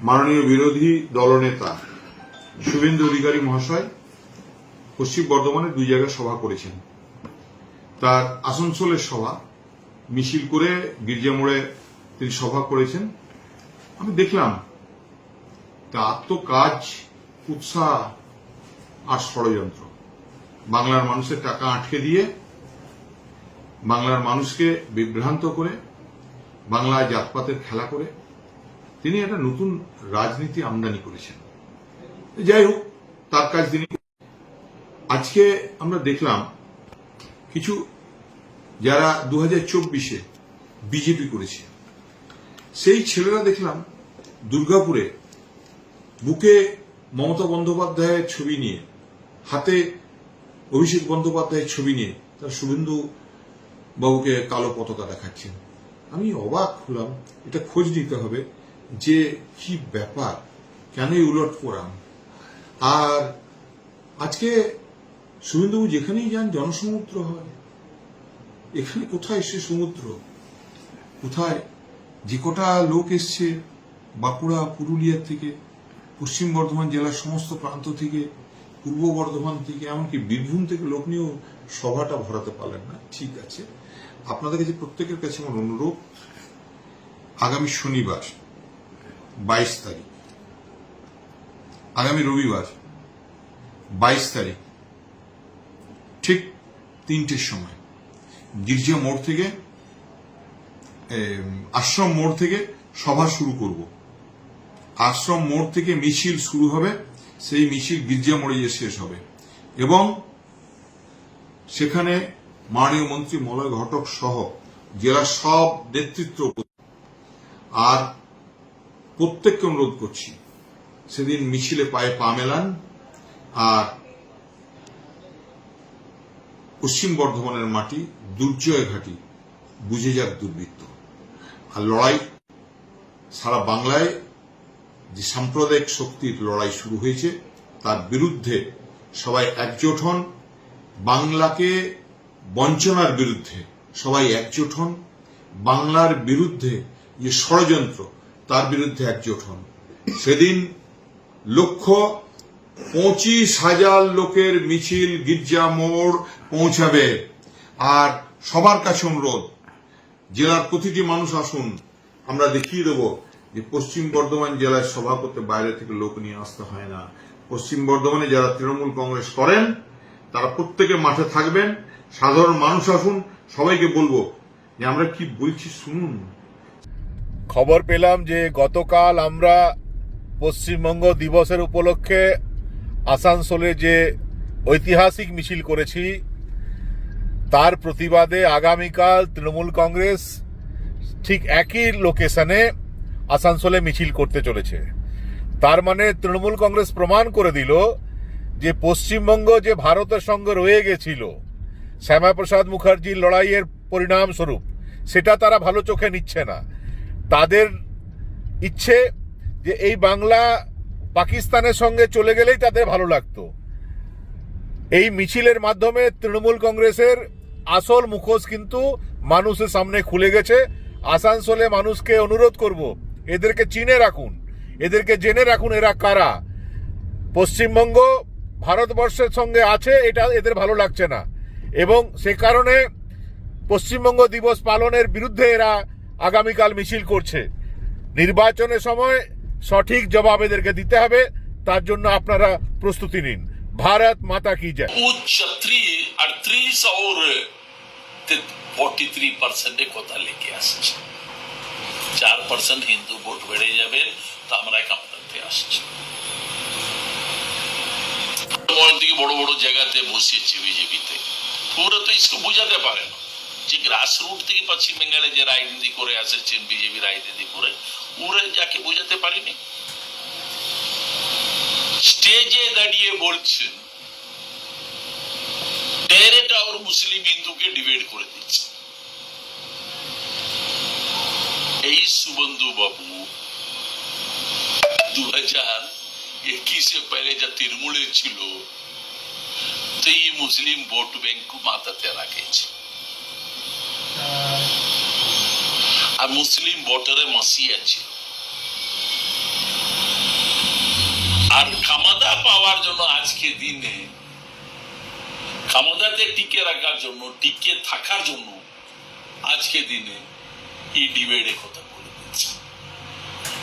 মাননীয় বিরোধী দলনেতা শুভেন্দু অধিকারী মহাশয় পশ্চিম বর্ধমানে দুই জায়গায় সভা করেছেন। তার আসানসোলের সভা মিছিল করে গির্জা মোড়ে তিনি সভা করেছেন। আমি দেখলাম তার তো কাজ উৎসাহ আর ষড়যন্ত্র। বাংলার মানুষের টাকা আটকে দিয়ে বাংলার মানুষকে বিভ্রান্ত করে বাংলায় জাতপাতের খেলা করে তিনি একটা নতুন রাজনীতি আমদানি করেছেন। যাই হোক, তার কাজ তিনি। আজকে আমরা দেখলাম কিছু যারা 2024-এ বিজেপি করেছে সেই ছেলেরা দেখলাম দুর্গাপুরে বুকে মমতা বন্দ্যোপাধ্যায়ের ছবি নিয়ে, হাতে অভিষেক বন্দ্যোপাধ্যায়ের ছবি নিয়ে তারা শুভেন্দু বাবুকে কালো পতাকা দেখাচ্ছেন। আমি অবাক হলাম। এটা খোঁজ নিতে হবে যে কি ব্যাপার, কেন উলট করাম। আর আজকে শুভেন্দুবাবু যেখানেই যান জনসমুদ্র হয়। এখানে কোথায় সে সমুদ্র? কোথায় যে কটা লোক এসছে বাঁকুড়া, পুরুলিয়া থেকে, পশ্চিম বর্ধমান জেলার সমস্ত প্রান্ত থেকে, পূর্ব বর্ধমান থেকে, এমনকি বীরভূম থেকে লোক নিয়েও সভাটা ভরাতে পারলেন না। ঠিক আছে, আপনাদের কাছে প্রত্যেকের কাছে আমার অনুরোধ, আগামী শনিবার 22 তারিখ, আগামী রবিবার 22 তারিখ ঠিক 3টের সময় গির্জা মোড় থেকে, আশ্রম মোড় থেকে সভা শুরু করব। আশ্রম মোড় থেকে মিছিল শুরু হবে, সেই মিছিল গির্জা মোড়ে গিয়ে শেষ হবে এবং সেখানে মাননীয় মন্ত্রী মলয় ঘটক সহ জেলার সব নেতৃত্ব। আর প্রত্যেককে অনুরোধ করছি সেদিন মিছিলে পায়ে পা মেলান আর পশ্চিম বর্ধমানের মাটি দুর্জয় ঘাটি বুঝে যাক দুর্বৃত্ত। আর লড়াই সারা বাংলায় যে সাম্প্রদায়িক শক্তির লড়াই শুরু হয়েছে তার বিরুদ্ধে সবাই একজোট হন। বাংলাকে বঞ্চনার বিরুদ্ধে সবাই একজোট হন। বাংলার বিরুদ্ধে যে ষড়যন্ত্র তার বিরুদ্ধে একজোট হন। সেদিন 25,000 লোকের মিছিল গির্জা মোড় পৌঁছাবে। আর সবার কাছে অনুরোধ, জেলার প্রতিটি মানুষ আসুন। আমরা দেখিয়ে দেব যে পশ্চিম বর্ধমান জেলায় সভা করতে বাইরে থেকে লোক নিয়ে আসতে হয় না। পশ্চিম বর্ধমানে যারা তৃণমূল কংগ্রেস করেন তারা প্রত্যেকে মাঠে থাকবেন। সাধারণ মানুষ আসুন। সবাইকে বলবো যে আমরা কি বলছি শুনুন। খবর পেলাম যে গতকাল আমরা পশ্চিমবঙ্গ দিবসের উপলক্ষে আসানসোলে যে ঐতিহাসিক মিছিল করেছি তার প্রতিবাদে আগামীকাল তৃণমূল কংগ্রেস ঠিক একই লোকেশনে আসানসোলে মিছিল করতে চলেছে। তার মানে তৃণমূল কংগ্রেস প্রমাণ করে দিল যে পশ্চিমবঙ্গ যে ভারতের সঙ্গে রয়ে গেছিল শ্যামাপ্রসাদ মুখার্জির লড়াইয়ের পরিণামস্বরূপ, সেটা তারা ভালো চোখে নিচ্ছে না। তাদের ইচ্ছে যে এই বাংলা পাকিস্তানের সঙ্গে চলে গেলেই তাদের ভালো লাগতো। এই মিছিলের মাধ্যমে তৃণমূল কংগ্রেসের আসল মুখোশ কিন্তু মানুষের সামনে খুলে গেছে। আসানসোলে মানুষকে অনুরোধ করব, এদেরকে চিনে রাখুন, এদেরকে জেনে রাখুন এরা কারা। পশ্চিমবঙ্গ ভারতবর্ষের সঙ্গে আছে, এটা এদের ভালো লাগছে না এবং সে কারণে পশ্চিমবঙ্গ দিবস পালনের বিরুদ্ধে এরা আগামীকাল মিছিল করছে। নির্বাচনের সময় সঠিক জবাব এদেরকে দিতে হবে, তার জন্য আপনারা প্রস্তুতি নিন। भारत माता की जय। 38 और 43% কথা লিখে আসছে। 4% হিন্দু ভোট বেড়ে যাবে, তা আমরা কামড়াতে আসছি। দিকে বড় বড় জায়গাতে বসেছে বিজেপিতে, ওরা তো ইসকে বোঝাতে পারে না যে গ্রাসরুট থেকে পশ্চিম বেঙ্গলে যে রাজনীতি করে আসছেন বিজেপি রাজনীতি করে, ওরা যাকে বোঝাতে পারিনি। স্টেজে দাঁড়িয়ে বলছেন টেরেটা আর মুসলিম হিন্দুকে ডিভাইড করে দিচ্ছে। এই শুভেন্দু বাবু 2021 पहले যা তৃণমূলে ছিল তো এই মুসলিম ভোট ব্যাংক মাথাতে রাখেছে আর মুসলিম ভোটারে মাসিয়া ছিল। আর ক্ষমতা পাওয়ার জন্য আজকে দিনে ক্ষমতাতে টিকে রাখার জন্য টিকে থাকার জন্য আজকে দিনে এই ডিবেটে কথা বলে দিচ্ছে।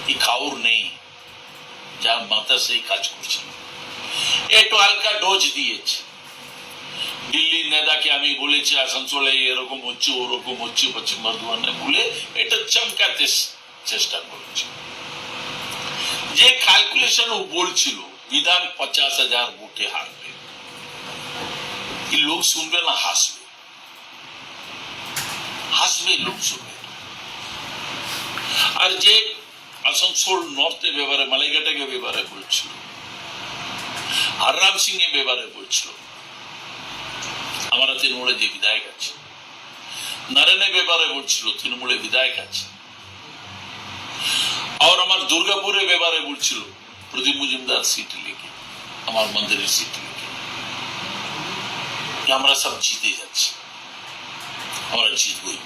এই খাওয়ার নেই, যার মাথা সেই কাজ করছে না। একটু হালকা ডোজ দিয়েছে। দিল্লির নেতাকে আমি বলেছি আসানসোলে এরকম হচ্ছে ওরকম হচ্ছে পশ্চিম বর্ধমানে বলে এটা চমকাতে চেষ্টা করেছে। যে ক্যালকুলেশন ও বলছিল বিধান 50,000 ভোটে হারবে, এই লোক শুনবে না, হাসবে, হাসবে লোক শুনবে। আর যে আসানসোল নর্থের ব্যাপারে মালাইঘাটের ব্যাপারে বলছিল, হররাম সিং এর ব্যাপারে বলছিল, আমার তৃণমূলের যে বিধায়ক আছে, নারায়ণের ব্যাপারে বলছিল তৃণমূলের বিধায়ক আছে, আর আমার দুর্গাপুরের ব্যাপারে বলছিল প্রদীপ মজুমদার সিট লেগে, আমার মন্দিরের সিট লেগে, আমরা সব জিতে যাচ্ছি, আমরা জিতবই।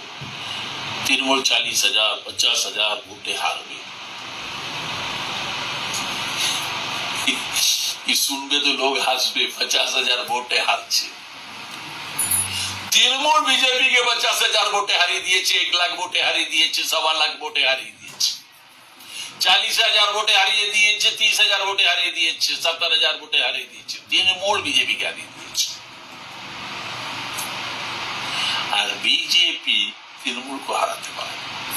তৃণমূল 40,000 50,000 ভোটে হারবে। শুনবে তো লোক হাসবে, 50,000 ভোটে হারছে। তৃণমূল বিজেপি কে 50,000 ভোটে হারিয়ে দিয়েছে, 1 লাখ ভোটে হারিয়ে দিয়েছে, 1.25 লাখ ভোটে হারিয়ে দিয়েছে, 40,000 ভোটে হারিয়ে দিয়েছে, 30,000 ভোটে হারিয়ে দিয়েছে, 70,000 ভোটে হারিয়ে দিয়েছে। তৃণমূল বিজেপি কে হারিয়ে দিয়েছে। আর বিজেপি তৃণমূল को হারাতে পারে।